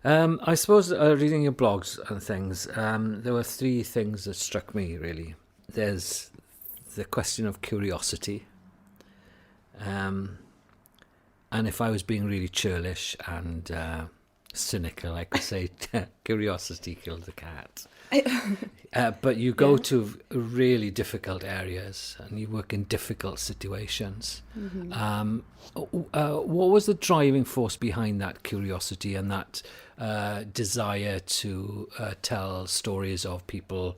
I suppose reading your blogs and things, there were three things that struck me, really. There's the question of curiosity. And if I was being really churlish and cynical, I could say curiosity killed the cat. But you go to really difficult areas and you work in difficult situations. What was the driving force behind that curiosity and that desire to tell stories of people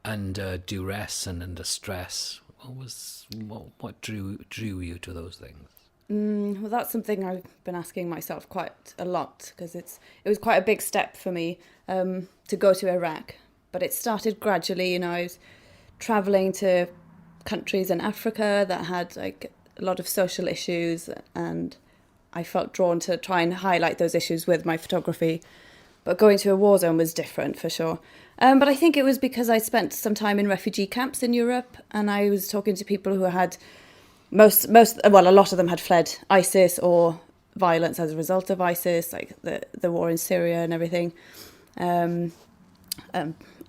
under duress and under stress? What drew you to those things? Well, that's something I've been asking myself quite a lot, because it was quite a big step for me to go to Iraq. But it started gradually. I was travelling to countries in Africa that had like a lot of social issues, and I felt drawn to try and highlight those issues with my photography. But going to a war zone was different for sure. But I think it was because I spent some time in refugee camps in Europe, and I was talking to people who had a lot of them had fled ISIS or violence as a result of ISIS, like the war in Syria and everything.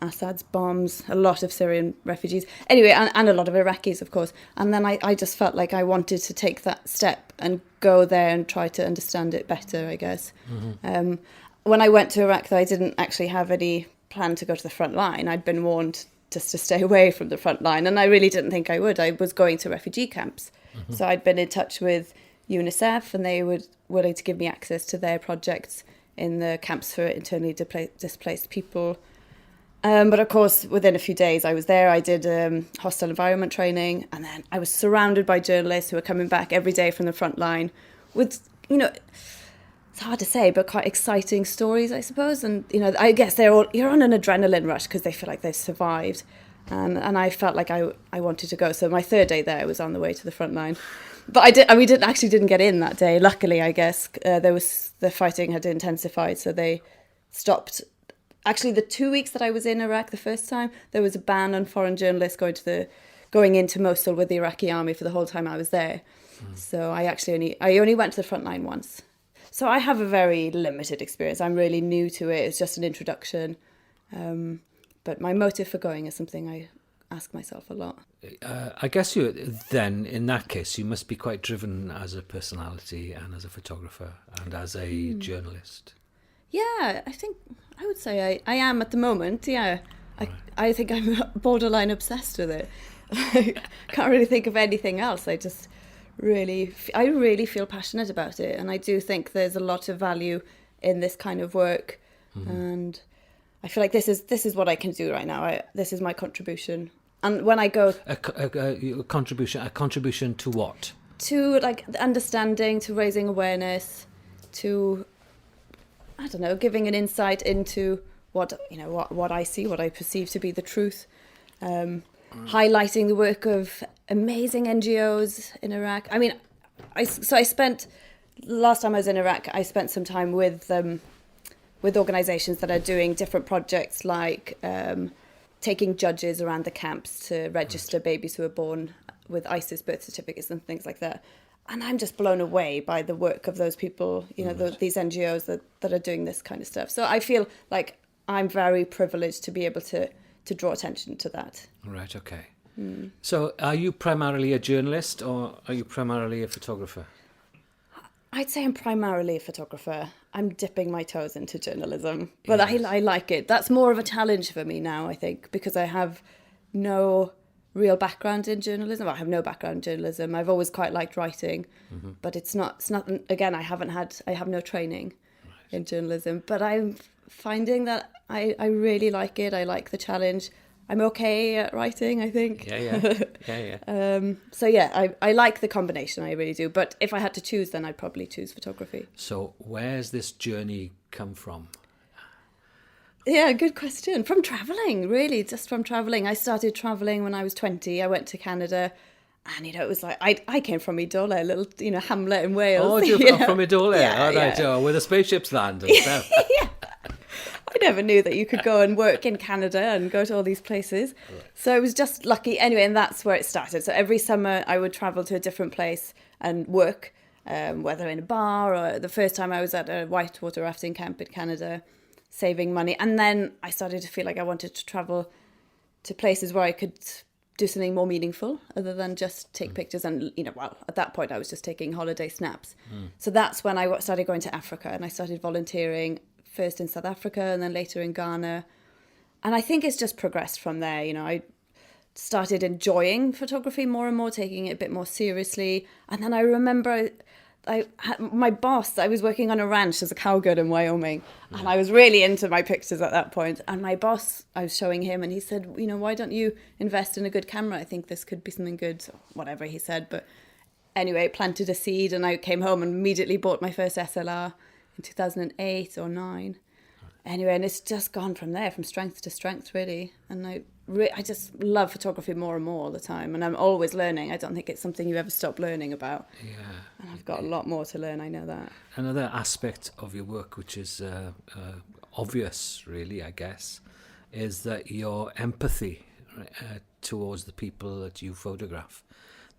Assad's bombs, a lot of Syrian refugees. Anyway, and a lot of Iraqis, of course. And then I just felt like I wanted to take that step and go there and try to understand it better, I guess. When I went to Iraq, though, I didn't actually have any plan to go to the front line. I'd been warned just to stay away from the front line, and I really didn't think I would. I was going to refugee camps. So I'd been in touch with UNICEF, and they were willing to give me access to their projects in the camps for internally displaced people. But of course, within a few days I was there, I did hostile environment training, and then I was surrounded by journalists who were coming back every day from the front line with, it's hard to say, but quite exciting stories, I suppose. And, I guess you're on an adrenaline rush because they feel like they've survived. And I felt like I wanted to go. So my third day there, I was on the way to the front line. But we didn't get in that day. Luckily, I guess, the fighting had intensified, so they stopped. Actually, the 2 weeks that I was in Iraq the first time, there was a ban on foreign journalists going into Mosul with the Iraqi army for the whole time I was there. So I only went to the front line once. So I have a very limited experience. I'm really new to it. It's just an introduction. But my motive for going is something I ask myself a lot. I guess in that case, you must be quite driven as a personality and as a photographer and as a journalist. Yeah, I would say I am at the moment, yeah. Right. I think I'm borderline obsessed with it. I can't really think of anything else. I really feel passionate about it, and I do think there's a lot of value in this kind of work, and I feel like this is what I can do right now. This is my contribution, and when I go a contribution to what? To like understanding, to raising awareness, to giving an insight into what I see, what I perceive to be the truth. Highlighting the work of amazing NGOs in Iraq. I mean, last time I was in Iraq, I spent some time with organisations that are doing different projects, like taking judges around the camps to register babies who are born with ISIS birth certificates and things like that. And I'm just blown away by the work of those people, these NGOs that are doing this kind of stuff. So I feel like I'm very privileged to be able to draw attention to that. Right, okay. So are you primarily a journalist or are you primarily a photographer? I'd say I'm primarily a photographer. I'm dipping my toes into journalism, but yes. I like it. That's more of a challenge for me now, I think, because I have no real background in journalism. Well, I have no background in journalism. I've always quite liked writing, but it's not, again, I have no training in journalism, but I'm finding that I really like it. I like the challenge. I'm okay at writing, I think. Yeah. So yeah, I like the combination, I really do. But if I had to choose, then I'd probably choose photography. So where's this journey come from? Yeah, good question. From travelling, really, just from travelling. I started travelling when I was 20. I went to Canada, and it was like I came from Idola, a little hamlet in Wales. Oh, you're from Idola? Yeah, right. Yeah. Oh, where the spaceships land and stuff. Yeah. I never knew that you could go and work in Canada and go to all these places. Right. So I was just lucky. Anyway, and that's where it started. So every summer I would travel to a different place and work. whether in a bar or the first time I was at a whitewater rafting camp in Canada, saving money. And then I started to feel like I wanted to travel to places where I could do something more meaningful other than just take pictures. And, at that point I was just taking holiday snaps. So that's when I started going to Africa, and I started volunteering first in South Africa and then later in Ghana. And I think it's just progressed from there. I started enjoying photography more and more, taking it a bit more seriously. And then I remember I had my boss, I was working on a ranch as a cowgirl in Wyoming, and I was really into my pictures at that point. And my boss, I was showing him, and he said, why don't you invest in a good camera? I think this could be something good, whatever he said. But anyway, it planted a seed, and I came home and immediately bought my first SLR in 2008 or 9. Anyway, and it's just gone from there, from strength to strength, really. And I just love photography more and more all the time, and I'm always learning. I don't think it's something you ever stop learning about. Yeah. And I've got a lot more to learn, I know that. Another aspect of your work, which is obvious, really, I guess, is that your empathy towards the people that you photograph.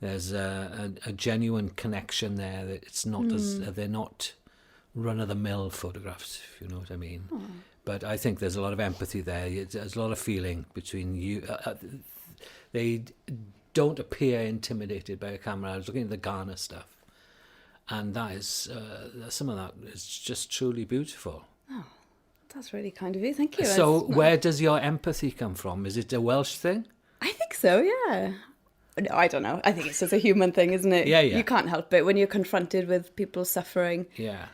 There's a genuine connection there. That it's not as they're not run-of-the-mill photographs, if you know what I mean. Oh. But I think there's a lot of empathy there. There's a lot of feeling between you. They don't appear intimidated by a camera. I was looking at the Ghana stuff, and that is some of that is just truly beautiful. Oh, that's really kind of you. Thank you. So where does your empathy come from? Is it a Welsh thing? I think so, yeah. No, I don't know. I think it's just a human thing, isn't it? Yeah. You can't help it when you're confronted with people suffering. Yeah.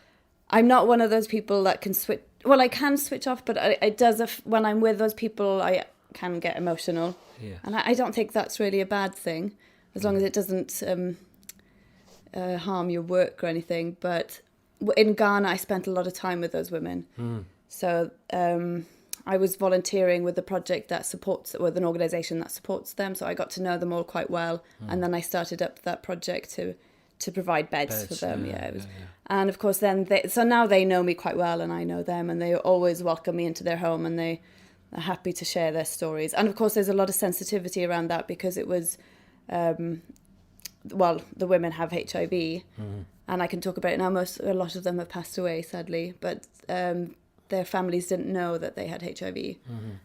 I'm not one of those people that can switch. Well, I can switch off, but it does. When I'm with those people, I can get emotional. Yeah. And I don't think that's really a bad thing, as long as it doesn't harm your work or anything. But in Ghana, I spent a lot of time with those women. So I was volunteering with a project that supports, with an organisation that supports them. So I got to know them all quite well. And then I started up that project to provide beds for them. And of course then so now they know me quite well, and I know them, and they always welcome me into their home, and they are happy to share their stories. And of course there's a lot of sensitivity around that, because it was the women have HIV, and I can talk about it now. A lot of them have passed away, sadly, but their families didn't know that they had HIV.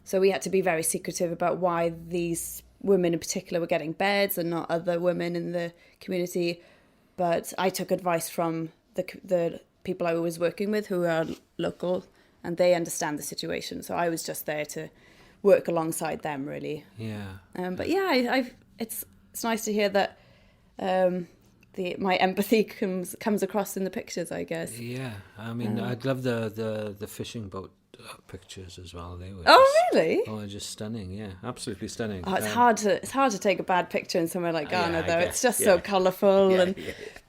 So we had to be very secretive about why these women in particular were getting beds and not other women in the community. But I took advice from the people I was working with, who are local, and they understand the situation. So I was just there to work alongside them, really. Yeah. But yeah, it's nice to hear that my empathy comes across in the pictures, I guess. Yeah, I mean, I'd love the fishing boat pictures as well. They were really? Oh, just stunning. Yeah, absolutely stunning. Oh, it's hard to take a bad picture in somewhere like Ghana, though. It's just so colourful, and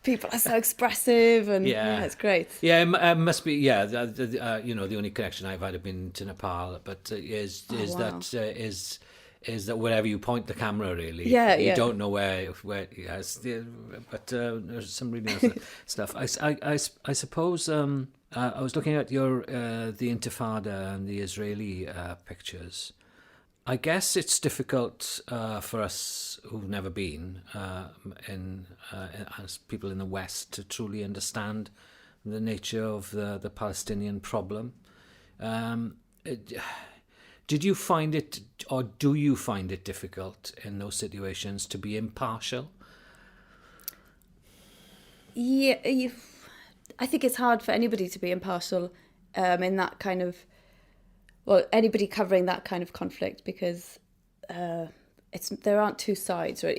people are so expressive, and it's great. Yeah, it must be. Yeah, the only connection I've had have been to Nepal, but is that wherever you point the camera, really, you don't know where. Yes, but there's some really nice stuff. I suppose. I was looking at the Intifada and the Israeli pictures. I guess it's difficult for us who've never been as people in the West to truly understand the nature of the Palestinian problem. Did you find it, or do you find it difficult in those situations to be impartial? Yeah, I think it's hard for anybody to be impartial in that kind of, anybody covering that kind of conflict, because there aren't two sides, right?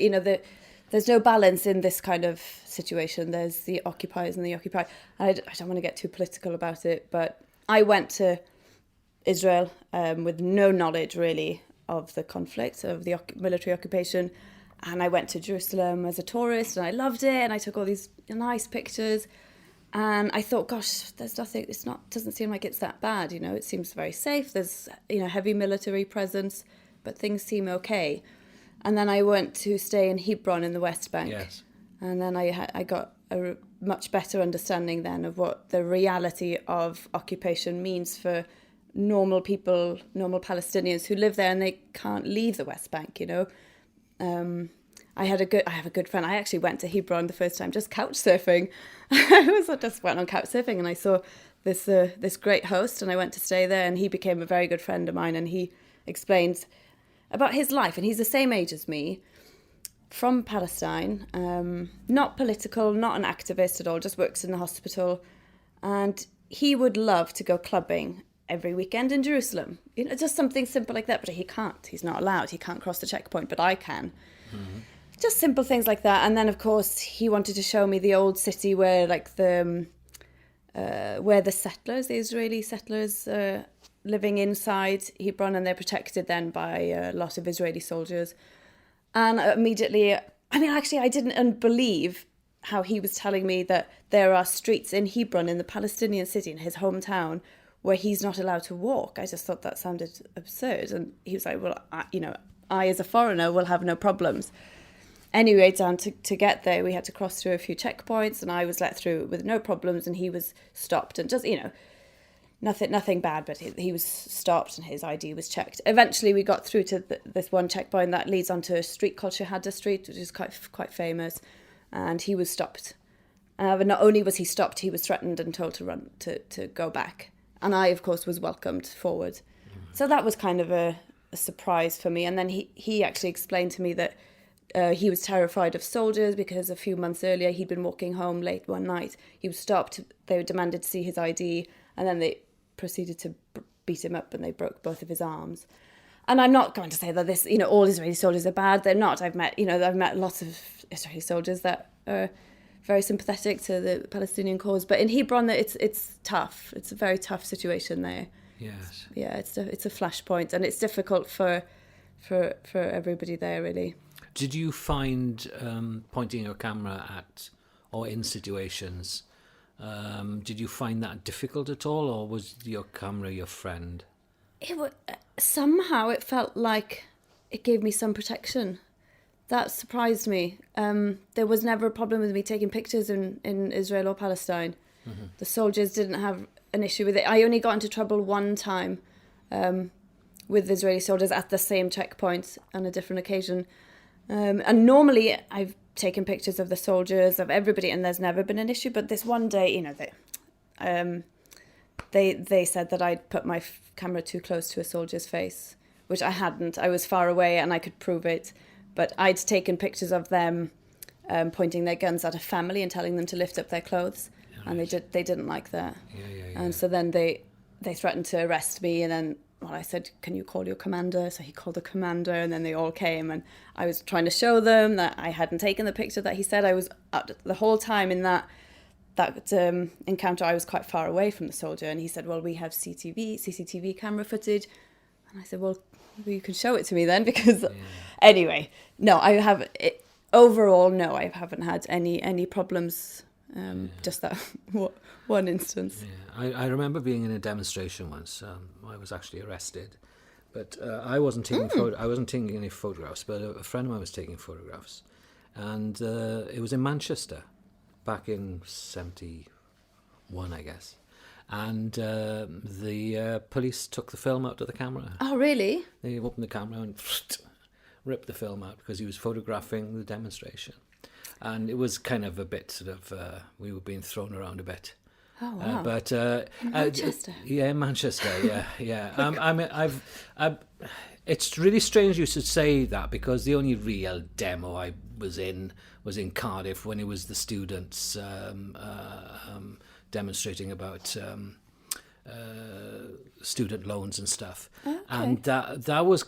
There's no balance in this kind of situation. There's the occupiers and the occupied. I don't want to get too political about it, but I went to Israel with no knowledge really of the conflict, of the military occupation, and I went to Jerusalem as a tourist, and I loved it, and I took all these nice pictures. And I thought, gosh, there's nothing, doesn't seem like it's that bad, it seems very safe. There's, heavy military presence, but things seem okay. And then I went to stay in Hebron in the West Bank. Yes. And then I got a much better understanding then of what the reality of occupation means for normal people, normal Palestinians who live there, and they can't leave the West Bank, I have a good friend. I actually went to Hebron the first time, just couch surfing. I just went on couch surfing, and I saw this great host, and I went to stay there, and he became a very good friend of mine, and he explained about his life, and he's the same age as me, from Palestine, not political, not an activist at all, just works in the hospital, and he would love to go clubbing every weekend in Jerusalem, just something simple like that, but he can't. He's not allowed. He can't cross the checkpoint, but I can. Mm-hmm. Just simple things like that. And then, of course, he wanted to show me the old city where, like, where the settlers, the Israeli settlers, living inside Hebron, and they're protected then by a lot of Israeli soldiers. And immediately, I didn't believe how he was telling me that there are streets in Hebron, in the Palestinian city, in his hometown, where he's not allowed to walk. I just thought that sounded absurd. And he was like, well, I as a foreigner will have no problems. Anyway, down to get there, we had to cross through a few checkpoints, and I was let through with no problems, and he was stopped, and just, nothing bad, but he was stopped and his ID was checked. Eventually, we got through to this one checkpoint that leads onto a street called Shahada Street, which is quite famous, and he was stopped. But not only was he stopped, he was threatened and told to run, to go back. And I, of course, was welcomed forward. So that was kind of a surprise for me. And then he actually explained to me that he was terrified of soldiers because a few months earlier he'd been walking home late one night. He was stopped. They demanded to see his ID, and then they proceeded to beat him up, and they broke both of his arms. And I'm not going to say that this, all Israeli soldiers are bad. They're not. I've met lots of Israeli soldiers that are very sympathetic to the Palestinian cause. But in Hebron, it's tough. It's a very tough situation there. Yes. Yeah, it's a flashpoint, and it's difficult for everybody there, really. Did you find pointing your camera at or in situations, did you find that difficult at all, or was your camera your friend? Somehow it felt like it gave me some protection. That surprised me. There was never a problem with me taking pictures in Israel or Palestine. Mm-hmm. The soldiers didn't have an issue with it. I only got into trouble one time with Israeli soldiers at the same checkpoint on a different occasion. And normally I've taken pictures of the soldiers, of everybody, and there's never been an issue. But this one day, they said that I'd put my camera too close to a soldier's face, which I hadn't. I was far away and I could prove it. But I'd taken pictures of them pointing their guns at a family and telling them to lift up their clothes. Yeah, and they didn't like that. Yeah. And so then they threatened to arrest me, and then I said, can you call your commander? So he called the commander, and then they all came, and I was trying to show them that I hadn't taken the picture that he said. I was the whole time in that encounter, I was quite far away from the soldier, and he said, well, we have CCTV camera footage. And I said, well, you can show it to me then, because anyway, no, I have it. Overall, no, I haven't had any problems. Just that one instance. Yeah. I remember being in a demonstration once. I was actually arrested, but I wasn't taking I wasn't taking any photographs. But a friend of mine was taking photographs, and it was in Manchester, back in '71, I guess. And the police took the film out of the camera. Oh, really? They opened the camera and ripped the film out because he was photographing the demonstration. And it was kind of a bit sort of, we were being thrown around a bit. Oh, wow. But Manchester. Manchester, yeah. It's really strange you should say that, because the only real demo I was in Cardiff when it was the students demonstrating about student loans and stuff. Okay. And that was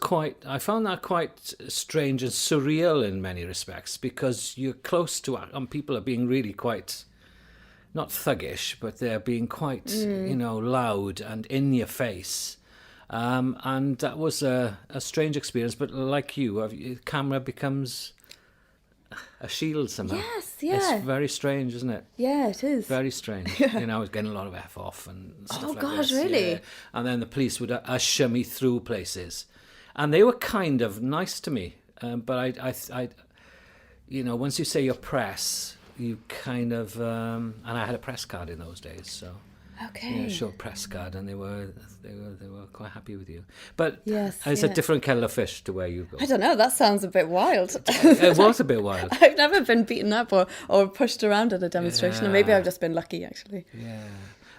I found that quite strange and surreal in many respects, because you're close to people are being really quite, not thuggish, but they're being quite loud and in your face, and that was a strange experience. But like you, camera becomes a shield somehow. Yes, yeah. It's very strange, isn't it? Yeah, it is. Very strange. I was getting a lot of F off and stuff like God, this. really? Yeah. And then the police would usher me through places. And they were kind of nice to me. But I once you say you're press, you kind of... and I had a press card in those days, so... Okay. short press card, and they were quite happy with you. But Yes, it's a different kettle of fish to where you go. I don't know, that sounds a bit wild. It was a bit wild. I've never been beaten up or pushed around at a demonstration, or maybe I've just been lucky, actually. Yeah.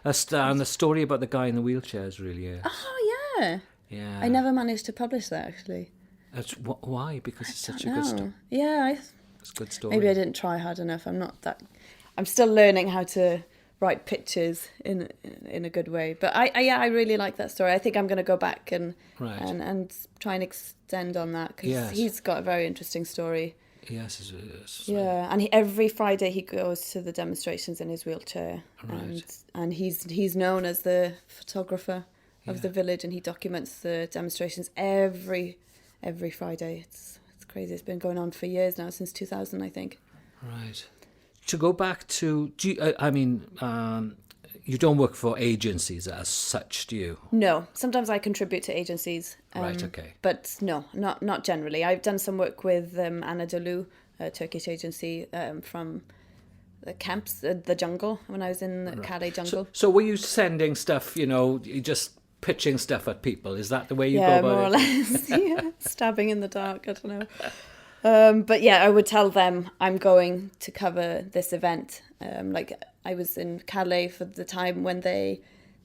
And the story about the guy in the wheelchair is really... Oh, yeah. Yeah. I never managed to publish that, actually. Why? Because it's such a No. good story. Yeah, It's a good story. maybe I didn't try hard enough. I'm still learning how to write pictures in a good way. But I really like that story. I think I'm going to go back and try and extend on that, because he's got a very interesting story. Yes. Yeah, and every Friday he goes to the demonstrations in his wheelchair, and he's known as the photographer of the village, and he documents the demonstrations every Friday. It's crazy. It's been going on for years now, since 2000, I think. Right. To go back to, you don't work for agencies as such, do you? No, sometimes I contribute to agencies. Right, okay. But no, not generally. I've done some work with Anadolu, a Turkish agency, from the camps, the jungle, when I was in the Calais jungle. So were you sending stuff, you just pitching stuff at people? Is that the way you go about it? Yeah, more or less. Yeah, stabbing in the dark, I don't know. But yeah, I would tell them I'm going to cover this event. Like I was in Calais for the time when they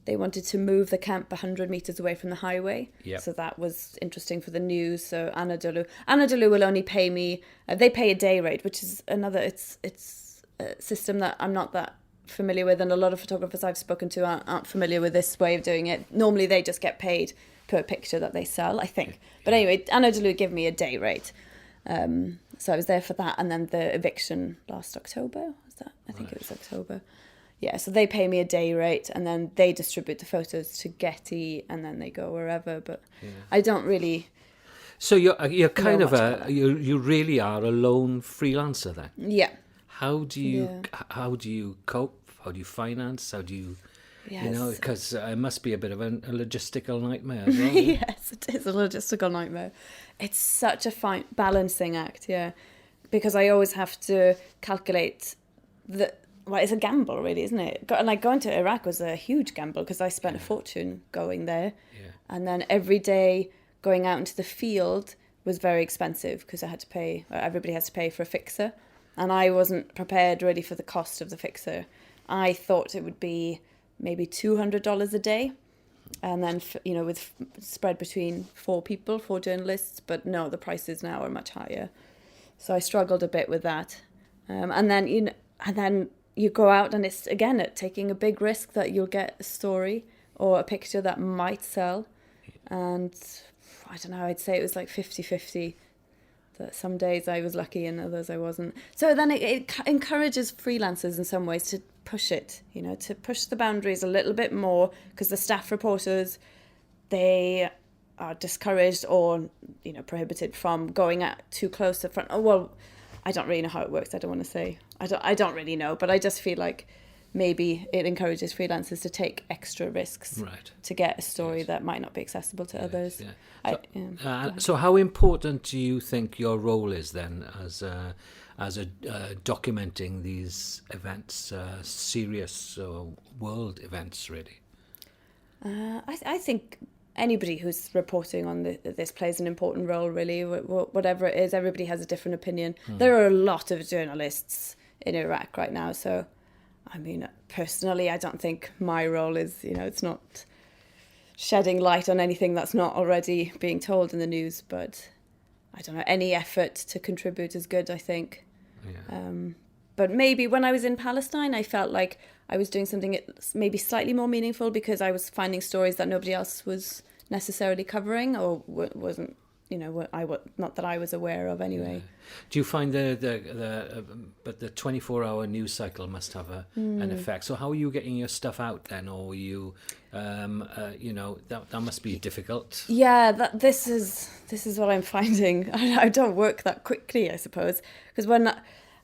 wanted to move the camp 100 metres away from the highway. Yep. So that was interesting for the news. So Anadolu will only pay me, they pay a day rate, which is it's a system that I'm not that familiar with, and a lot of photographers I've spoken to aren't familiar with this way of doing it. Normally they just get paid per picture that they sell, I think. But anyway, Anadolu give me a day rate. So I was there for that, and then the eviction last October, was that? I think it was October. Yeah, so they pay me a day rate, and then they distribute the photos to Getty, and then they go wherever. But I don't really. So you're kind of you really are a lone freelancer then. Yeah. How do you cope? How do you finance? How do you? Yes. Because it must be a bit of a logistical nightmare as well. Yes, it is a logistical nightmare. It's such a fine balancing act, because I always have to calculate it's a gamble, really, isn't it? Going to Iraq was a huge gamble, because I spent a fortune going there, and then every day going out into the field was very expensive, because everybody has to pay for a fixer, and I wasn't prepared really for the cost of the fixer. I thought it would be maybe $200 a day, and then with spread between 4 journalists. But no, the prices now are much higher, so I struggled a bit with that. And then you go out, and it's again taking a big risk that you'll get a story or a picture that might sell, and I don't know, I'd say it was like 50-50. That some days I was lucky and others I wasn't. So then it encourages freelancers in some ways to push it, to push the boundaries a little bit more, because the staff reporters, they are discouraged or, prohibited from going out too close to the front. Oh, well, I don't really know how it works. I don't want to say. I don't really know, but I just feel like maybe it encourages freelancers to take extra risks to get a story that might not be accessible to others. Yeah. So how important do you think your role is then as documenting these events, serious world events, really? I think anybody who's reporting on this plays an important role, really. Whatever it is, everybody has a different opinion. There are a lot of journalists in Iraq right now, so I mean, personally, I don't think my role is, it's not shedding light on anything that's not already being told in the news, but I don't know, any effort to contribute is good, I think. Yeah. But maybe when I was in Palestine, I felt like I was doing something maybe slightly more meaningful, because I was finding stories that nobody else was necessarily covering, or wasn't, not that I was aware of anyway. Yeah. Do you find but the 24-hour news cycle must have an effect? So how are you getting your stuff out then, or were you, that must be difficult? Yeah, this is what I'm finding. I don't work that quickly, I suppose, because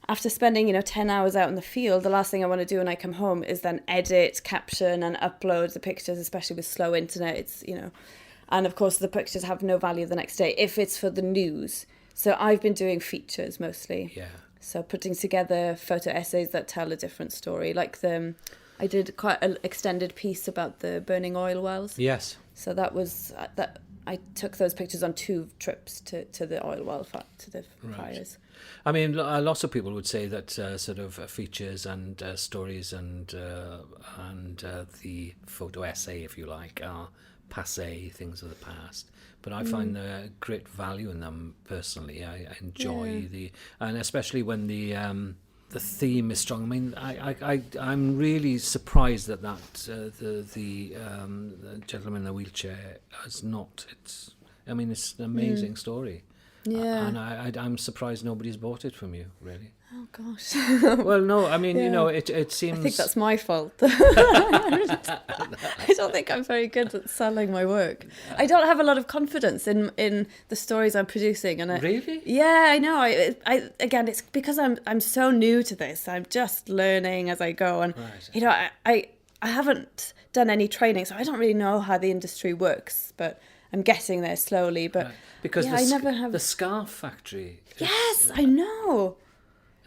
after spending 10 hours out in the field, the last thing I want to do when I come home is then edit, caption, and upload the pictures, especially with slow internet. It's and of course the pictures have no value the next day if it's for the news. So I've been doing features mostly. Yeah. So putting together photo essays that tell a different story, like the I did quite an extended piece about the burning oil wells. Yes. So that was that. I took those pictures on 2 trips to the oil well to the fires. I mean, lots of people would say that sort of features and stories and the photo essay, if you like, are passé, things of the past. But I find great value in them personally. I enjoy and especially when the theme is strong. I mean, I'm really surprised that the gentleman in the wheelchair has not. It's an amazing story. Yeah. And I'm surprised nobody's bought it from you, really. Oh gosh. Well, no, I mean, it seems. I think that's my fault. I don't think I'm very good at selling my work. I don't have a lot of confidence in the stories I'm producing, and Really? Yeah, I know. I again, it's because I'm so new to this. I'm just learning as I go, and right. I haven't done any training, so I don't really know how the industry works, but I'm getting there slowly. But because I never have the scarf factory. Yes, I know.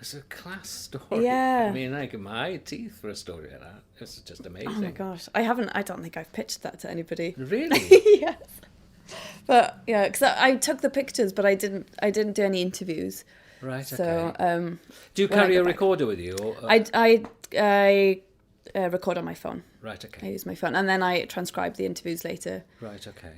It's a class story. Yeah. I mean, I give my teeth for a story like that. It's just amazing. Oh my gosh, I don't think I've pitched that to anybody. Really? Yes. But yeah, because I took the pictures, but I didn't do any interviews. Right. So Okay. Do you carry a recorder with you? Or, I record on my phone. Right. Okay. I use my phone, and then I transcribe the interviews later. Right. Okay.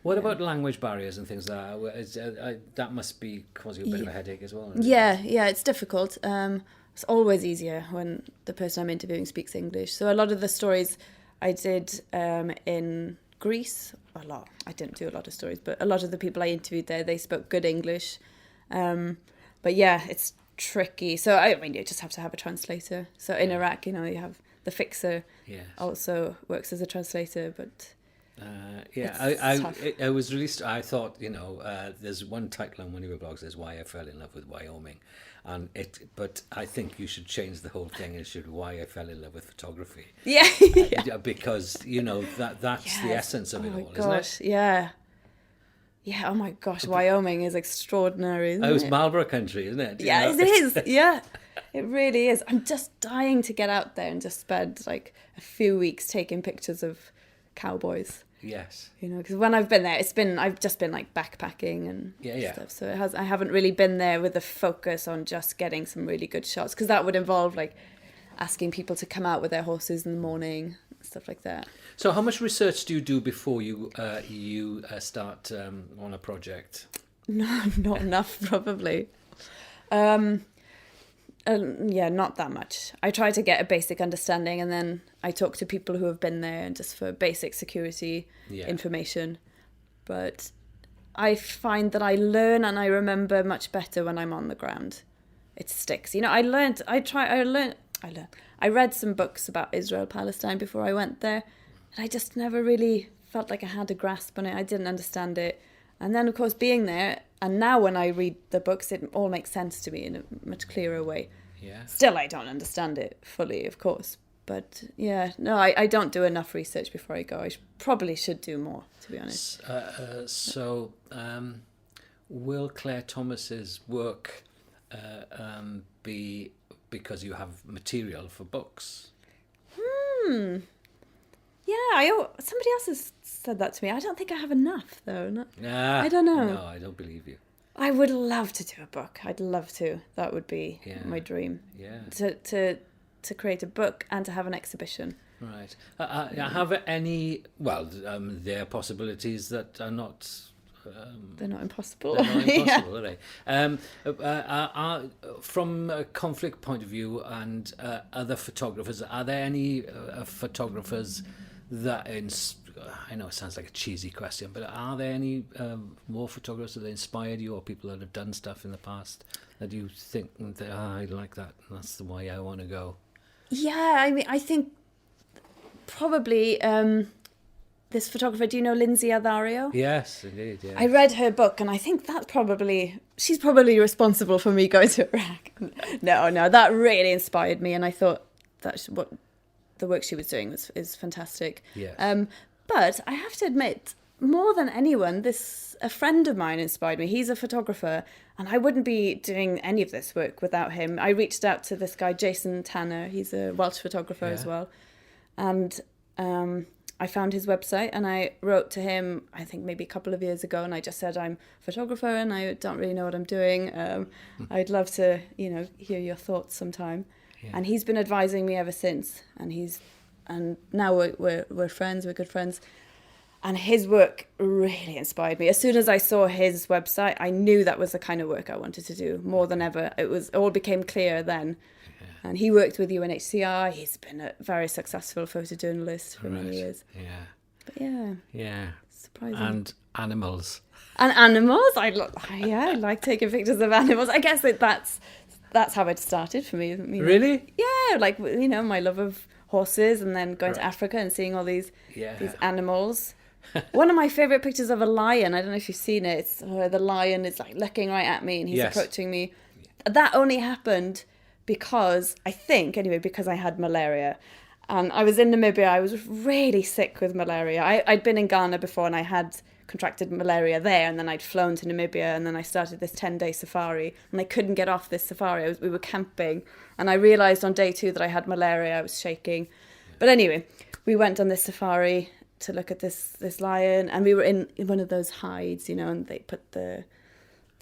What about language barriers and things like that? That must be causing you a bit of a headache as well. Yeah, it's difficult. It's always easier when the person I'm interviewing speaks English. So a lot of the stories I did in Greece, a lot. I didn't do a lot of stories, but a lot of the people I interviewed there, they spoke good English. But yeah, it's tricky. So I mean, you just have to have a translator. So in Iraq, you have the fixer. Yes. Also works as a translator, but I was really. I thought, there's one title on one of your blogs. There's "Why I Fell in Love with Wyoming," but I think you should change the whole thing. It should "Why I Fell in Love with Photography." Yeah. Because that's the essence of it all, isn't it? Yeah. Yeah. Oh my gosh, Wyoming is extraordinary. Isn't it was Marlborough country, isn't it? Yeah, it is. Yeah. It really is. I'm just dying to get out there and just spend like a few weeks taking pictures of cowboys. Yes. Because when I've been there, I've just been like backpacking and stuff. So I haven't really been there with a focus on just getting some really good shots, because that would involve like asking people to come out with their horses in the morning, stuff like that. So how much research do you do before you start on a project? No, not enough, probably. Not that much. I try to get a basic understanding, and then I talk to people who have been there and just for basic security information. But I find that I learn and I remember much better when I'm on the ground. It sticks. I read some books about Israel, Palestine before I went there, and I just never really felt like I had a grasp on it. I didn't understand it. And then, of course, being there, and now when I read the books, it all makes sense to me in a much clearer way. Yeah. Still, I don't understand it fully, of course. But yeah, no, I don't do enough research before I go. I probably should do more, to be honest. Will Claire Thomas's work be because you have material for books? Yeah, somebody else has said that to me. I don't think I have enough, though. I don't know. No, I don't believe you. I would love to do a book. I'd love to. That would be my dream. Yeah. To create a book and to have an exhibition. Right. Have any? Well, there are possibilities that are not. They're not impossible. They're not impossible, are they? From a conflict point of view and other photographers, are there any photographers that I know it sounds like a cheesy question, but are there any more photographers that inspired you, or people that have done stuff in the past that you think that I like that, and that's the way I want to go? Yeah, I mean, I think probably this photographer. Do you know Lindsay Adhario? Yes, indeed. Yeah. I read her book, and I think she's probably responsible for me going to Iraq. No, that really inspired me, and I thought that's what the work she was doing is fantastic. Yes. But I have to admit, more than anyone, a friend of mine inspired me. He's a photographer, and I wouldn't be doing any of this work without him. I reached out to this guy, Jason Tanner. He's a Welsh photographer as well. And I found his website and I wrote to him, I think maybe a couple of years ago, and I just said, I'm a photographer and I don't really know what I'm doing. I'd love to, hear your thoughts sometime. Yeah. And he's been advising me ever since. And now we're friends, we're good friends. And his work really inspired me. As soon as I saw his website, I knew that was the kind of work I wanted to do more than ever. It all became clear then. Yeah. And he worked with UNHCR. He's been a very successful photojournalist for many years. Yeah. But yeah. Surprising. And animals. And animals. I like taking pictures of animals. I guess that's how it started for me. Really? Yeah, like, my love of horses, and then going to Africa and seeing all these animals. One of my favourite pictures of a lion, I don't know if you've seen it, it's where the lion is like looking right at me and he's approaching me. That only happened because I had malaria. And I was in Namibia, I was really sick with malaria. I'd been in Ghana before and I had contracted malaria there, and then I'd flown to Namibia, and then I started this 10-day safari, and I couldn't get off this safari. We were camping, and I realised on day 2 that I had malaria. I was shaking. But anyway, we went on this safari to look at this lion, and we were in one of those hides, and they put the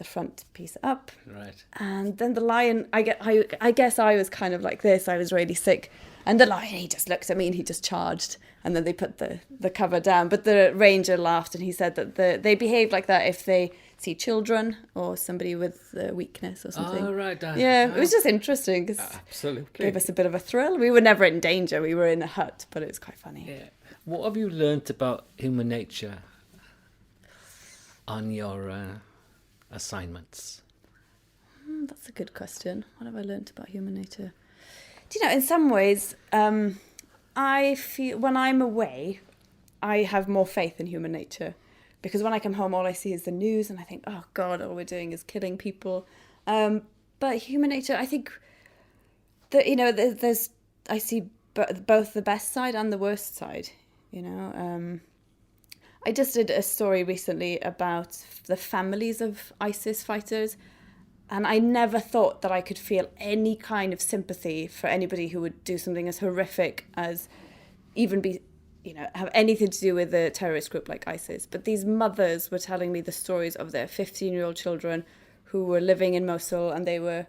front piece up. Right. And then the lion, I guess I was kind of like this. I was really sick. And the lion, he just looked at me and he just charged. And then they put the cover down. But the ranger laughed and he said that they behave like that if they see children or somebody with a weakness or something. Oh, right. It was just interesting. Absolutely. It gave us a bit of a thrill. We were never in danger. We were in a hut, but it was quite funny. Yeah. What have you learnt about human nature on your assignments? That's a good question. What have I learnt about human nature? Do you know, in some ways, I feel when I'm away, I have more faith in human nature. Because when I come home, all I see is the news and I think, oh God, all we're doing is killing people. But human nature, I think that, I see both the best side and the worst side. I just did a story recently about the families of ISIS fighters, and I never thought that I could feel any kind of sympathy for anybody who would do something as horrific as even be, have anything to do with a terrorist group like ISIS. But these mothers were telling me the stories of their 15-year-old children who were living in Mosul, and they were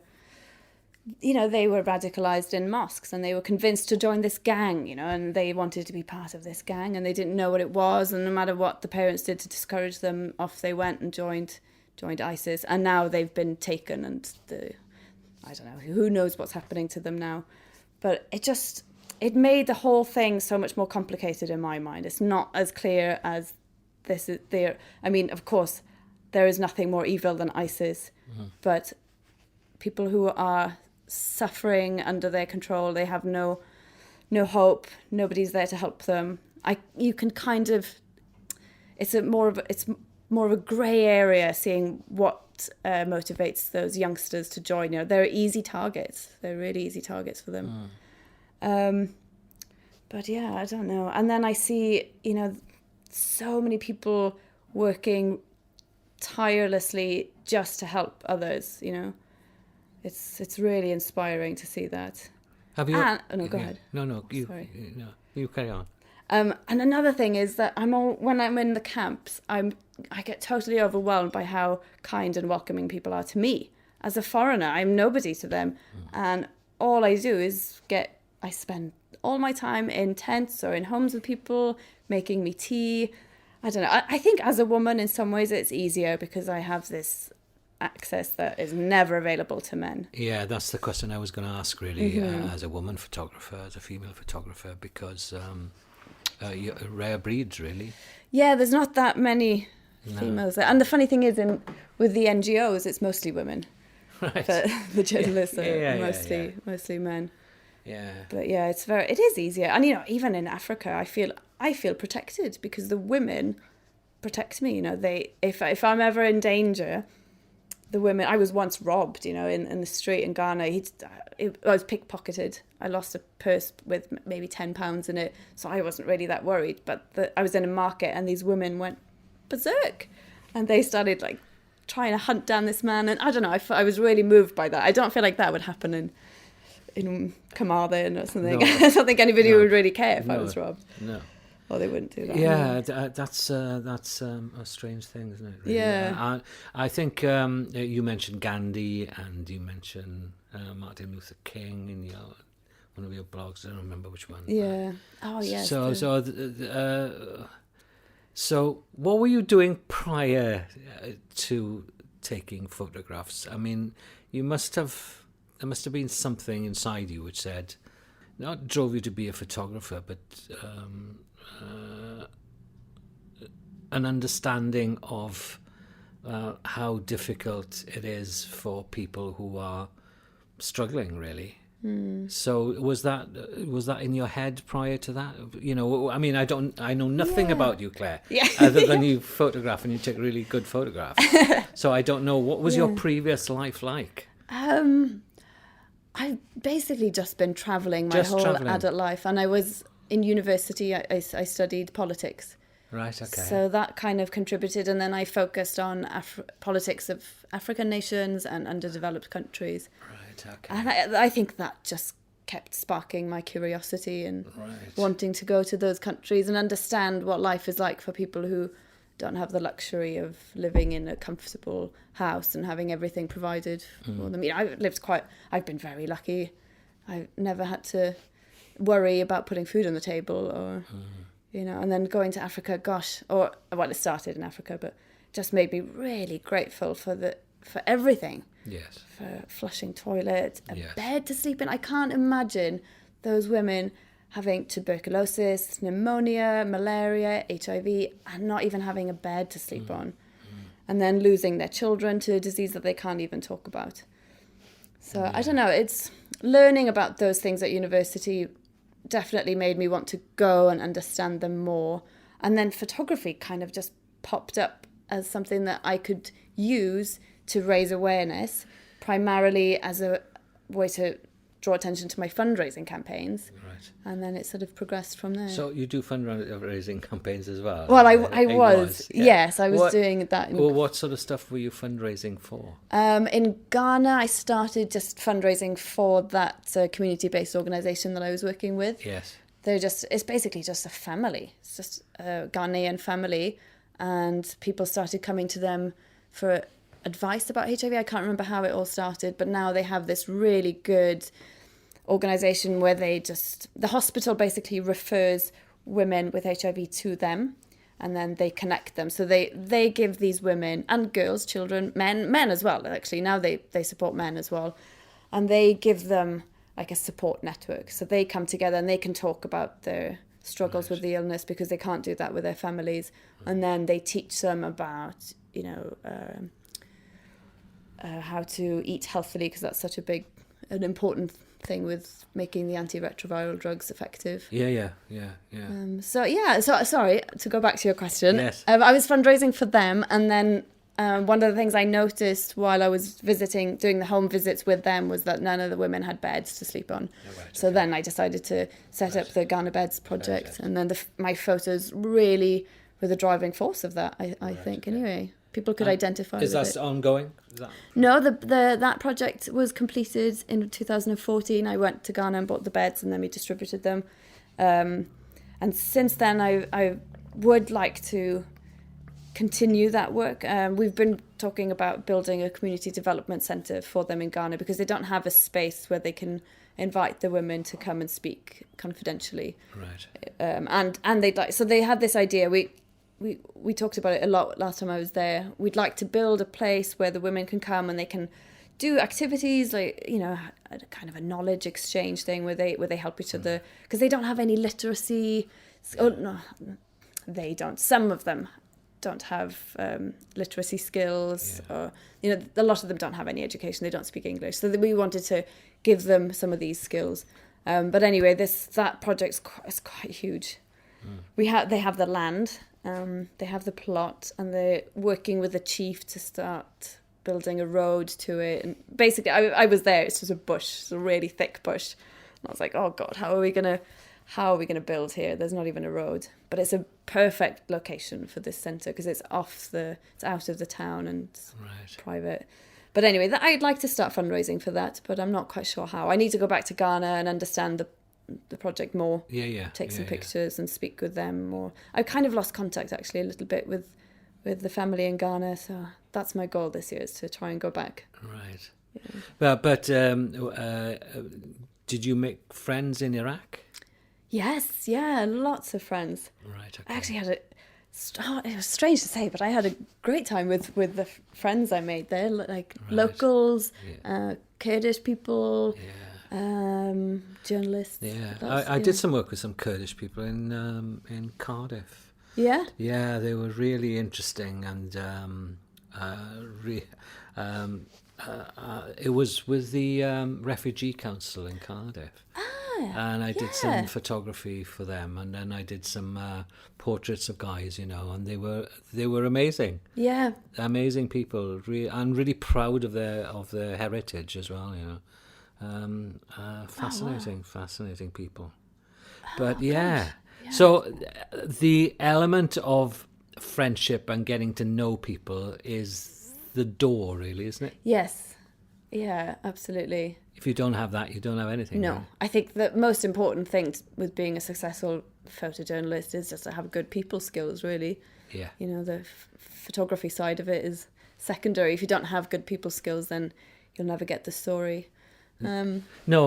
radicalized in mosques, and they were convinced to join this gang, and they wanted to be part of this gang, and they didn't know what it was, and no matter what the parents did to discourage them, off they went and joined ISIS, and now they've been taken, and I don't know, who knows what's happening to them now. But it made the whole thing so much more complicated in my mind. It's not as clear as this is there. I mean, of course, there is nothing more evil than ISIS, but people who are suffering under their control, they have no hope, nobody's there to help them. You can kind of, it's more of a grey area, seeing what motivates those youngsters to join. They're easy targets. They're really easy targets for them. But yeah, I don't know. And then I see, so many people working tirelessly just to help others, It's really inspiring to see that. Have you? Go ahead. No. You carry on. And another thing is that when I'm in the camps, I get totally overwhelmed by how kind and welcoming people are to me. As a foreigner, I'm nobody to them, and all I do is I spend all my time in tents or in homes with people, making me tea. I don't know. I think as a woman, in some ways, it's easier because I have this access that is never available to men. Yeah, that's the question I was going to ask, really, as a woman photographer, as a female photographer, because you're rare breeds, really. Yeah, there's not that many females there. And the funny thing is, with the NGOs, it's mostly women. Right. The journalists are mostly men. Yeah. But yeah, it is easier. And even in Africa, I feel protected because the women protect me. If I'm ever in danger, the women, I was once robbed, in the street in Ghana. I was pickpocketed. I lost a purse with maybe £10 in it, so I wasn't really that worried. But I was in a market and these women went berserk, and they started trying to hunt down this man. And I don't know, I was really moved by that. I don't feel like that would happen in Carmarthen or something. No. I don't think anybody No. would really care if I No. was robbed. No. Or they wouldn't do that. Yeah, that's a strange thing, isn't it? Really? Yeah. I think you mentioned Gandhi and you mentioned Martin Luther King in one of your blogs. I don't remember which one. Yeah. Oh, yes. So what were you doing prior to taking photographs? I mean, there must have been something inside you which said, not drove you to be a photographer, but an understanding of how difficult it is for people who are struggling, really. So was that in your head prior to that? You know, I mean, I know nothing about you, Claire, other than you photograph and you take really good photographs. So I don't know, what was your previous life like? I've basically just been travelling my whole adult life, and I was in university. I studied politics. Right. Okay. So that kind of contributed, and then I focused on politics of African nations and underdeveloped countries. Right. Okay. And I think that just kept sparking my curiosity and wanting to go to those countries and understand what life is like for people who don't have the luxury of living in a comfortable house and having everything provided for them. You know, I've been very lucky. I've never had to worry about putting food on the table or, you know, and then going to Africa, it started in Africa, but just made me really grateful for everything. Yes. For flushing toilet, a bed to sleep in. I can't imagine those women having tuberculosis, pneumonia, malaria, HIV, and not even having a bed to sleep on. And then losing their children to a disease that they can't even talk about. So I don't know, it's learning about those things at university definitely made me want to go and understand them more. And then photography kind of just popped up as something that I could use to raise awareness, primarily as a way to draw attention to my fundraising campaigns. Right. And then it sort of progressed from there. So you do fundraising campaigns as well? Well, I was. Yes, I was doing that. What sort of stuff were you fundraising for? In Ghana, I started just fundraising for that community-based organisation that I was working with. Yes. It's basically just a family. It's just a Ghanaian family, and people started coming to them for advice about HIV. I can't remember how it all started, but now they have this really good organisation where the hospital basically refers women with HIV to them, and then they connect them. So they give these women and girls, children, men as well, actually. Now they support men as well. And they give them like a support network. So they come together and they can talk about their struggles with the illness because they can't do that with their families. And then they teach them about, you know, how to eat healthily, because that's such an important thing with making the antiretroviral drugs effective. Yeah. So sorry, to go back to your question. Yes. I was fundraising for them, and then one of the things I noticed while I was doing the home visits with them, was that none of the women had beds to sleep on. So then I decided to set up the Ghana Beds project, and then my photos really were the driving force of that, I think, anyway. People could identify with it. Is that ongoing? No, that project was completed in 2014. I went to Ghana and bought the beds, and then we distributed them. And since then, I would like to continue that work. We've been talking about building a community development centre for them in Ghana, because they don't have a space where they can invite the women to come and speak confidentially. Right. And they had this idea. We talked about it a lot last time I was there. We'd like to build a place where the women can come and they can do activities like, you know, a kind of a knowledge exchange thing where they help each other, because they don't have any literacy. Oh, no, they don't. Some of them don't have literacy skills, or, you know, a lot of them don't have any education. They don't speak English. So we wanted to give them some of these skills. But anyway, that project is quite huge. They have the land. They have the plot, and they're working with the chief to start building a road to it. And basically, I was there. It's just a bush, it's a really thick bush. And I was like, oh God, how are we gonna build here? There's not even a road. But it's a perfect location for this centre, because it's out of the town and private. But anyway, I'd like to start fundraising for that, but I'm not quite sure how. I need to go back to Ghana and understand the project more. Take some pictures and speak with them more. I've kind of lost contact actually a little bit with the family in Ghana, so that's my goal this year, is to try and go back. Right. Yeah. But did you make friends in Iraq? Yes, yeah, lots of friends. Right. Okay. I actually had it was strange to say, but I had a great time with the friends I made there, like locals, Kurdish people, journalists. Yeah, I did some work with some Kurdish people in Cardiff. Yeah? Yeah, they were really interesting, and it was with the Refugee Council in Cardiff. And I did some photography for them, and then I did some portraits of guys, and they were amazing. Yeah, amazing people, and really proud of their heritage as well. Fascinating people. But so the element of friendship and getting to know people is the door, really, isn't it? Yes. Yeah, absolutely. If you don't have that, you don't have anything. No, right? I think the most important thing with being a successful photojournalist is just to have good people skills, really. Yeah. The photography side of it is secondary. If you don't have good people skills, then you'll never get the story. No,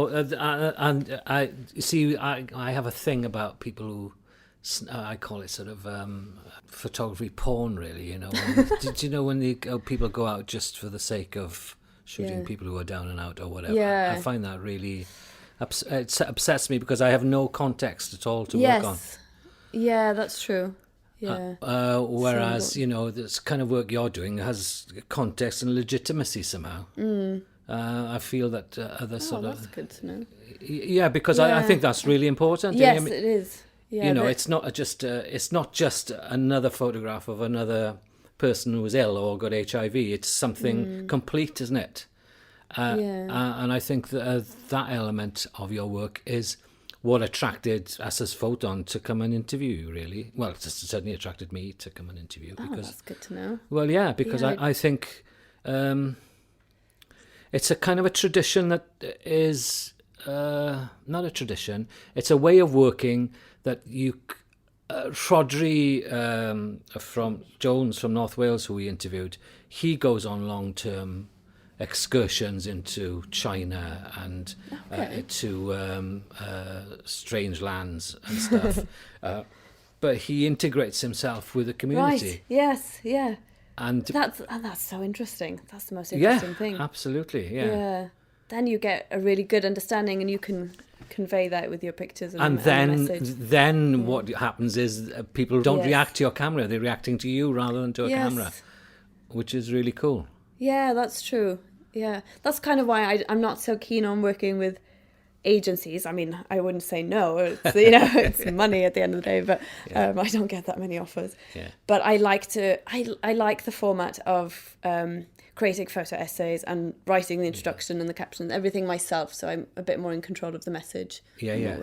and I see. I have a thing about people who I call it sort of photography porn, really. Did you know when people go out just for the sake of shooting people who are down and out or whatever? I find that really it upsets me because I have no context at all to work on. Yeah, that's true. Yeah. Whereas this kind of work you're doing has context and legitimacy somehow. I feel that other sort of. That's good to know. Yeah, because I think that's really important. Yes, it is. Yeah, it's not just another photograph of another person who was ill or got HIV. It's something complete, isn't it? And I think that element of your work is what attracted us as Ffoton to come and interview you, really. Well, it certainly attracted me to come and interview. Because, that's good to know. Well, yeah, because I think it's a kind of a tradition that is not a tradition. It's a way of working that you... Rhodri from Jones from North Wales, who we interviewed, he goes on long-term excursions into China and to strange lands and stuff. But he integrates himself with the community. Right. Yes. Yeah. And that's so interesting. That's the most interesting thing. Absolutely. Yeah. Then you get a really good understanding, and you can convey that with your pictures and then what happens is people don't react to your camera, they're reacting to you rather than to a camera, which is really cool. Yeah, that's true. Yeah, that's kind of why I'm not so keen on working with agencies. I mean, I wouldn't say no, it's, it's money at the end of the day, but I don't get that many offers. But I like the format of creating photo essays and writing the introduction and the captions, everything myself, so I'm a bit more in control of the message. I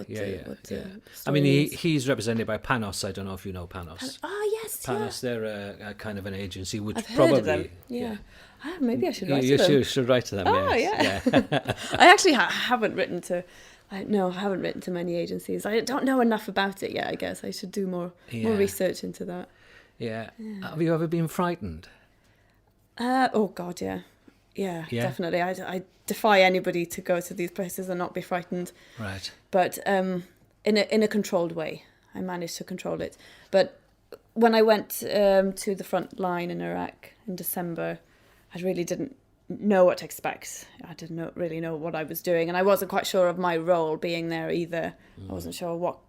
mean, he's represented by Panos. I don't know if you know Panos. Yes, Panos, they're a kind of an agency which I've heard probably of them. Maybe I should write to them. You should write to them. I actually haven't written to. I haven't written to many agencies. I don't know enough about it yet. I guess I should do more research into that. Yeah. Have you ever been frightened? Oh God, yeah, definitely. I defy anybody to go to these places and not be frightened. Right. But in a controlled way, I managed to control it. But when I went to the front line in Iraq in December, I really didn't know what to expect. I didn't really know what I was doing, and I wasn't quite sure of my role being there either. I wasn't sure what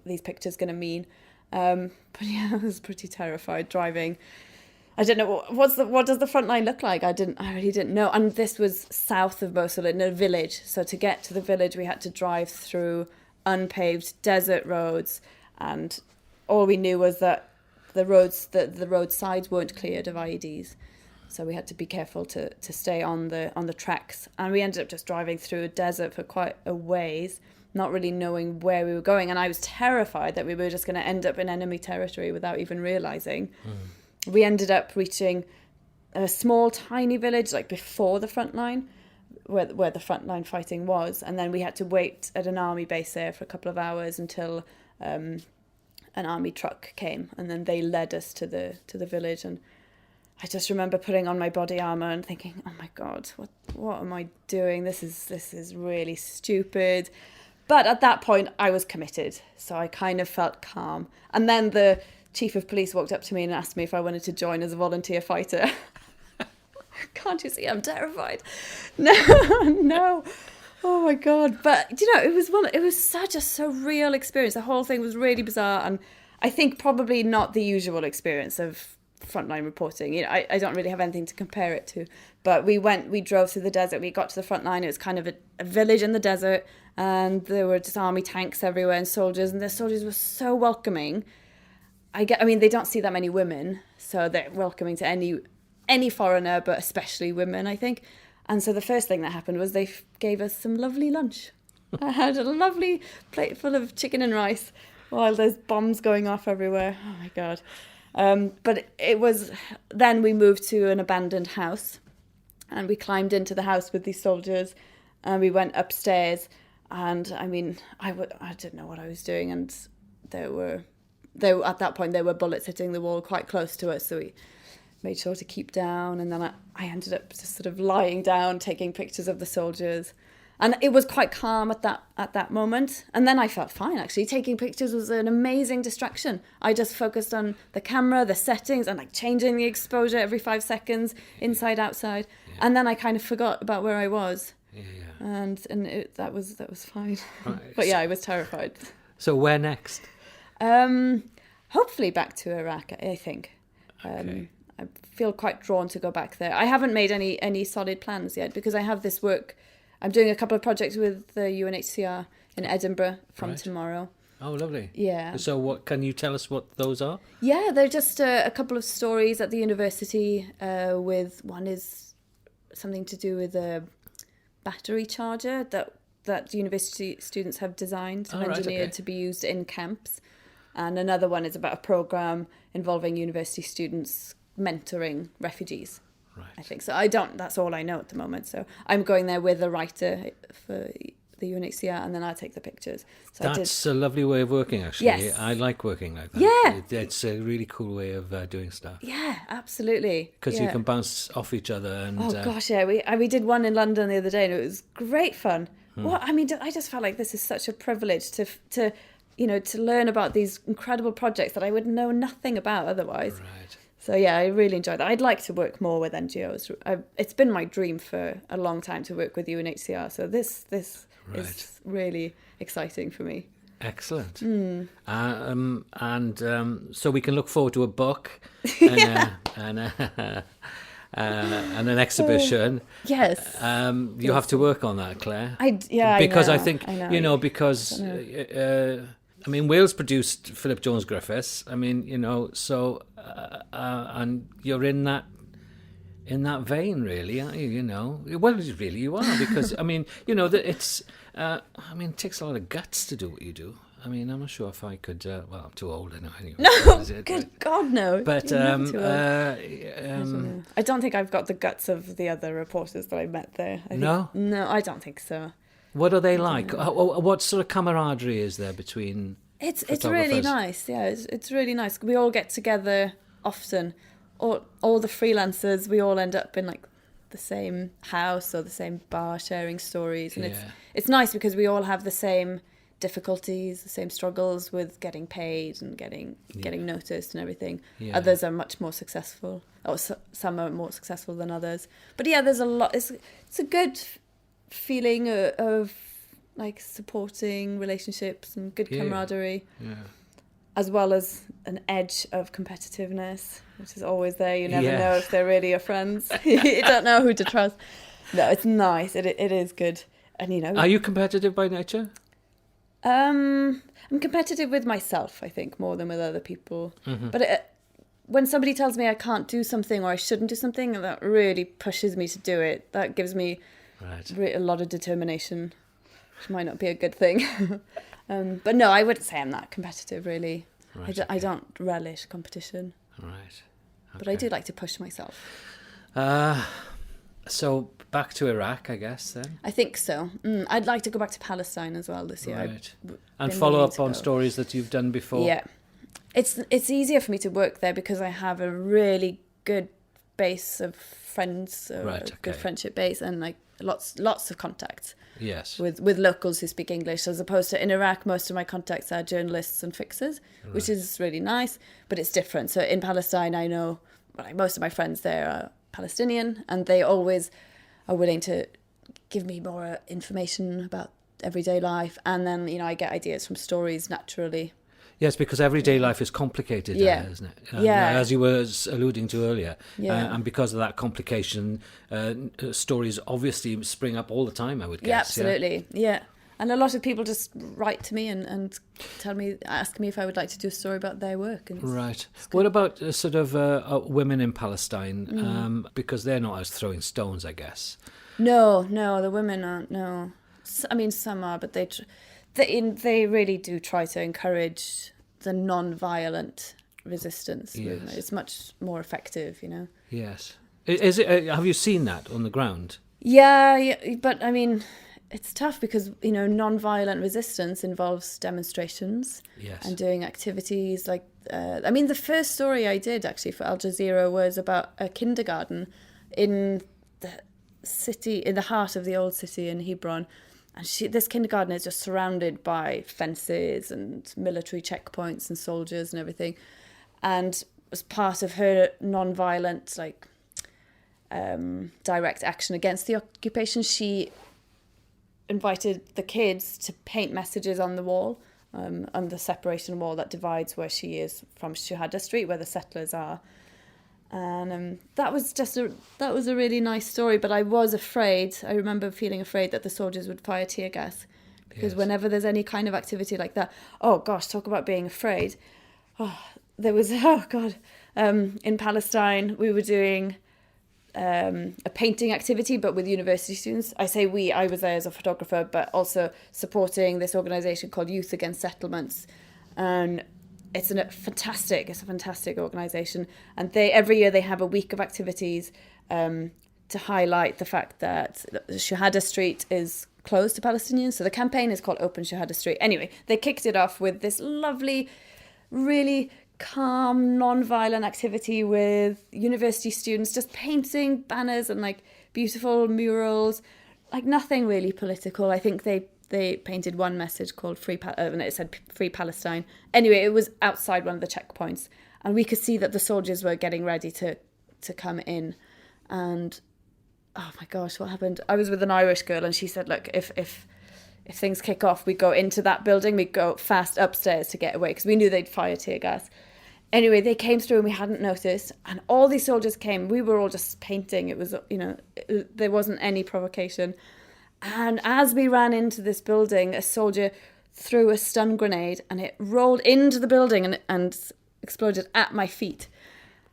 these pictures going to mean. But I was pretty terrified driving. I didn't know what does the front line look like. I really didn't know. And this was south of Mosul in a village. So to get to the village, we had to drive through unpaved desert roads, and all we knew was that the road sides weren't cleared of IEDs. So we had to be careful to stay on the tracks. And we ended up just driving through a desert for quite a ways, not really knowing where we were going. And I was terrified that we were just going to end up in enemy territory without even realising. We ended up reaching a small, tiny village, like before the front line, where the frontline fighting was, and then we had to wait at an army base there for a couple of hours until an army truck came, and then they led us to the village. And I just remember putting on my body armor and thinking, oh my God, what am I doing? This is really stupid. But at that point, I was committed, so I kind of felt calm. And then the chief of police walked up to me and asked me if I wanted to join as a volunteer fighter. Can't you see I'm terrified? No. Oh my God. But you know, it was such a surreal experience. The whole thing was really bizarre, and I think probably not the usual experience of frontline reporting. You know, I don't really have anything to compare it to. But we drove through the desert, we got to the front line. It was kind of a village in the desert, and there were just army tanks everywhere and soldiers, and the soldiers were so welcoming. I mean, they don't see that many women, so they're welcoming to any foreigner, but especially women, I think. And so the first thing that happened was they gave us some lovely lunch. I had a lovely plate full of chicken and rice while there's bombs going off everywhere. Oh my God. But it was, then we moved to an abandoned house, and we climbed into the house with these soldiers, and we went upstairs, and I mean, I didn't know what I was doing, and at that point there were bullets hitting the wall quite close to us, so we made sure to keep down. And then I ended up just sort of lying down, taking pictures of the soldiers, and it was quite calm at that moment. And then I felt fine, actually. Taking pictures was an amazing distraction. I just focused on the camera, the settings, and like changing the exposure every 5 seconds, inside, outside. Yeah. And then I kind of forgot about where I was. Yeah. And that was fine. Right. But yeah, I was terrified. So where next? Hopefully back to Iraq, I think. Okay. I feel quite drawn to go back there. I haven't made any solid plans yet, because I have this work. I'm doing a couple of projects with the UNHCR in Edinburgh from tomorrow. Oh, lovely. Yeah. So what can you tell us what those are? Yeah, they're just a couple of stories at the university. With one is something to do with a battery charger that university students have designed and engineered to be used in camps. And another one is about a programme involving university students mentoring refugees. Right. I think so. That's all I know at the moment. So I'm going there with a writer for the UNHCR, and then I'll take the pictures. So that's a lovely way of working, actually. Yes. I like working like that. Yeah. It's a really cool way of doing stuff. Yeah, absolutely. Because you can bounce off each other. And oh gosh, yeah. We did one in London the other day, and it was great fun. Well, I mean, I just felt like this is such a privilege to learn about these incredible projects that I would know nothing about otherwise. Right. So yeah, I really enjoyed that. I'd like to work more with NGOs. It's been my dream for a long time to work with UNHCR. So this is really exciting for me. Excellent. So we can look forward to a book and an exhibition. Yes. You have to work on that, Claire. Because I think because. I mean, Wales produced Philip Jones Griffiths. I mean, so and you're in that vein, really, aren't you? Well, really, you are, because I mean, it's. It takes a lot of guts to do what you do. I mean, I'm not sure if I could. Well, I'm too old anyway. No, good God, no. But I don't think I've got the guts of the other reporters that I met there. No, I don't think so. What are they like? What sort of camaraderie is there between? It's really nice. Yeah, it's really nice. We all get together often. All the freelancers, we all end up in like the same house or the same bar, sharing stories, and it's nice because we all have the same difficulties, the same struggles with getting paid and getting noticed and everything. Yeah. Others are much more successful, or some are more successful than others. But yeah, there's a lot. It's a good feeling of like supporting relationships and good camaraderie, as well as an edge of competitiveness, which is always there. You never know if they're really your friends. You don't know who to trust. No, it's nice. It is good. And are you competitive by nature? I'm competitive with myself, I think, more than with other people. Mm-hmm. But when somebody tells me I can't do something or I shouldn't do something, that really pushes me to do it. That gives me a lot of determination, which might not be a good thing. But no, I wouldn't say I'm that competitive, really. Right, I don't relish competition. Right. Okay. But I do like to push myself. So back to Iraq, I guess, then. I think so. I'd like to go back to Palestine as well this year. Right. And follow up on stories that you've done before. Yeah. It's easier for me to work there because I have a really good base of friends, good friendship base, and like lots of contacts. Yes. With locals who speak English, as opposed to in Iraq, most of my contacts are journalists and fixers, which is really nice, but it's different. So in Palestine, I know most of my friends there are Palestinian, and they always are willing to give me more information about everyday life, and then I get ideas from stories naturally. Yes, because everyday life is complicated, isn't it? As you were alluding to earlier. Yeah. And because of that complication, stories obviously spring up all the time, I would guess. Yeah, absolutely. Yeah. And a lot of people just write to me and ask me if I would like to do a story about their work. Right. What about sort of women in Palestine? Because they're not out throwing stones, I guess. No, the women aren't, no. I mean, some are, but they really do try to encourage the non-violent resistance movement. It's much more effective, Yes. Is it? Have you seen that on the ground? Yeah, but I mean, it's tough because non-violent resistance involves demonstrations and doing activities like. The first story I did actually for Al Jazeera was about a kindergarten in the city, in the heart of the old city in Hebron. And this kindergarten is just surrounded by fences and military checkpoints and soldiers and everything. And as part of her non-violent, direct action against the occupation, she invited the kids to paint messages on the wall, on the separation wall that divides where she is from Shuhada Street, where the settlers are. And that was a really nice story, but I was afraid. I remember feeling afraid that the soldiers would fire tear gas, because whenever there's any kind of activity like that, oh gosh, talk about being afraid. There was in Palestine we were doing a painting activity, but with university students. I was there as a photographer, but also supporting this organisation called Youth Against Settlements, and it's a fantastic organisation, and every year they have a week of activities to highlight the fact that Shuhada Street is closed to Palestinians. So the campaign is called Open Shuhada Street. Anyway, they kicked it off with this lovely, really calm, non-violent activity with university students just painting banners and beautiful murals, nothing really political. I think they painted one message called and it said Free Palestine. Anyway, it was outside one of the checkpoints, and we could see that the soldiers were getting ready to come in. And oh my gosh, what happened? I was with an Irish girl, and she said, look, if things kick off, we go into that building, we go fast upstairs to get away, because we knew they'd fire tear gas. Anyway, they came through and we hadn't noticed, and all these soldiers came. We were all just painting. It was, there wasn't any provocation. And as we ran into this building, a soldier threw a stun grenade, and it rolled into the building and exploded at my feet.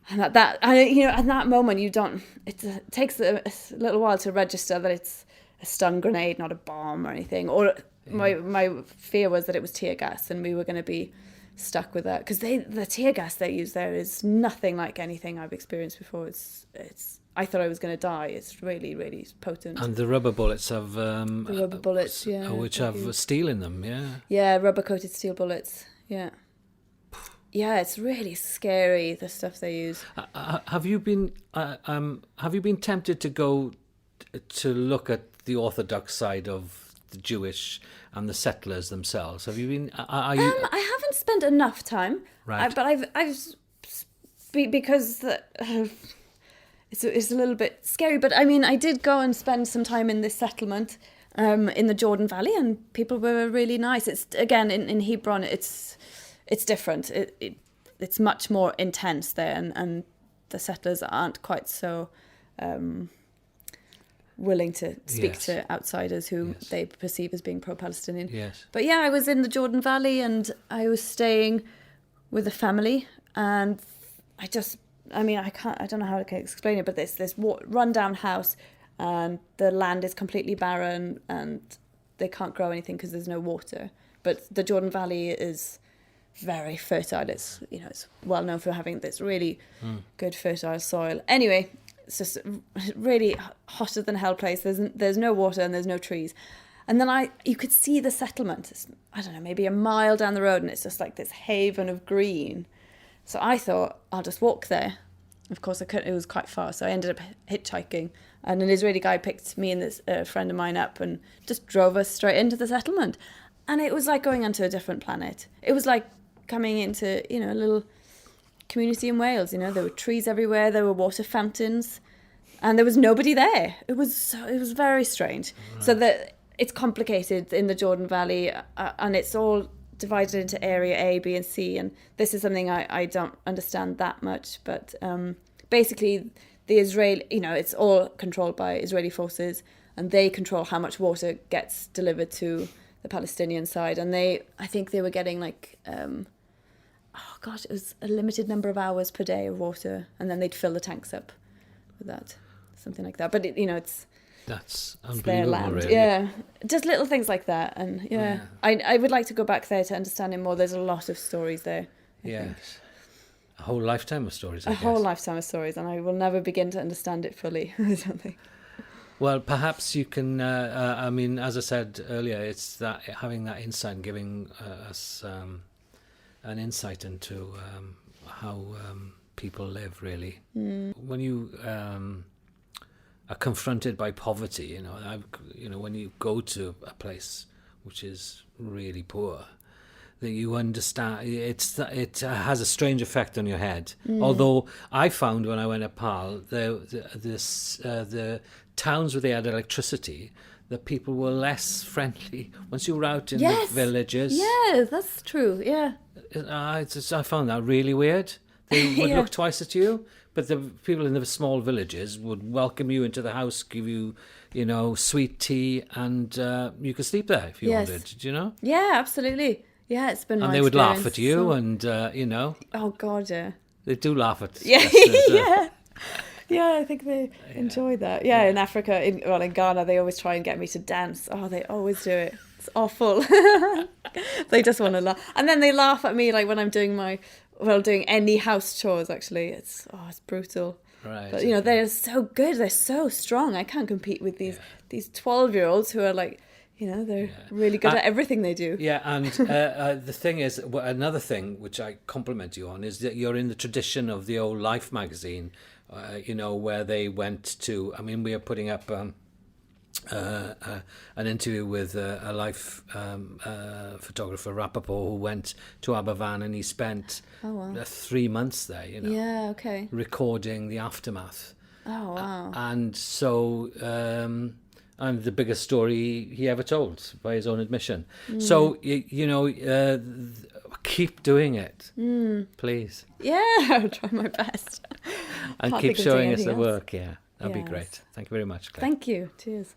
And at that moment, it takes a little while to register that it's a stun grenade, not a bomb or anything. Or my fear was that it was tear gas, and we were going to be stuck with that, because the tear gas they use there is nothing like anything I've experienced before. I thought I was going to die. It's really, really potent. And the rubber bullets have... which have steel in them, yeah. Yeah, rubber-coated steel bullets, yeah. Yeah, it's really scary, the stuff they use. Have you been tempted to go to look at the Orthodox side of the Jewish and the settlers themselves? Have you been... I haven't spent enough time. Right. But I've because... It's a little bit scary, but I mean, I did go and spend some time in this settlement in the Jordan Valley, and people were really nice. It's again in Hebron, it's different. It's much more intense there, and the settlers aren't quite so willing to speak to outsiders who they perceive as being pro-Palestinian. Yes. But yeah, I was in the Jordan Valley, and I was staying with a family, and I don't know how to explain it, but there's this rundown house, and the land is completely barren, and they can't grow anything because there's no water. But the Jordan Valley is very fertile. It's well known for having this really good fertile soil. Anyway, it's just really hotter than hell place. There's no water and there's no trees. And then you could see the settlement. It's, I don't know, maybe a mile down the road, and it's just like this haven of green. So I thought, I'll just walk there. Of course, I couldn't. It was quite far, so I ended up hitchhiking. And an Israeli guy picked me and this friend of mine up and just drove us straight into the settlement. And it was like going onto a different planet. It was like coming into, you know, a little community in Wales. You know, there were trees everywhere, there were water fountains, and there was nobody there. It was very strange. Right. So that it's complicated in the Jordan Valley, and it's all divided into area A, B, and C. And this is something I don't understand that much, but basically the Israeli, you know, it's all controlled by Israeli forces, and they control how much water gets delivered to the Palestinian side. And I think they were getting like, it was a limited number of hours per day of water, and then they'd fill the tanks up with that, something like that. But that's it's their land, really. Yeah. Just little things like that, and I would like to go back there to understand it more. There's a lot of stories there. Yes, a whole lifetime of stories. I guess. Whole lifetime of stories, and I will never begin to understand it fully. I don't think. Well, perhaps you can. I mean, as I said earlier, it's that having that insight and giving us an insight into how people live. Really, when you are confronted by poverty, when you go to a place which is really poor, that you understand it has a strange effect on your head. Although I found when I went to Pal, the towns where they had electricity, the people were less friendly once you were out in the villages. Yeah, that's true. Yeah, I found that really weird. They would look twice at you. But the people in the small villages would welcome you into the house, give you, sweet tea, and you could sleep there if you wanted. Did you know? Yeah, absolutely. Yeah, it's been. And they would laugh at you, and Oh God, yeah. They do laugh at. Yeah. Yeah, I think they enjoy that. Yeah, in Africa, in Ghana, they always try and get me to dance. Oh, they always do it. It's awful. They just want to laugh, and then they laugh at me like when I'm doing doing any house chores. Actually, it's brutal. Right. But they're so good. They're so strong. I can't compete with these 12-year-olds who are like, they're really good at everything they do. Yeah, and the thing is, another thing which I compliment you on is that you're in the tradition of the old Life magazine. Where they went to. I mean, we are putting up an interview with a Life photographer, Rappaport, who went to Aberfan, and he spent 3 months there. Yeah. Okay. Recording the aftermath. Oh wow. And so. And the biggest story he ever told, by his own admission. So, keep doing it, please. Yeah, I'll try my best. And keep showing us the work, That'd be great. Thank you very much, Claire. Thank you. Cheers.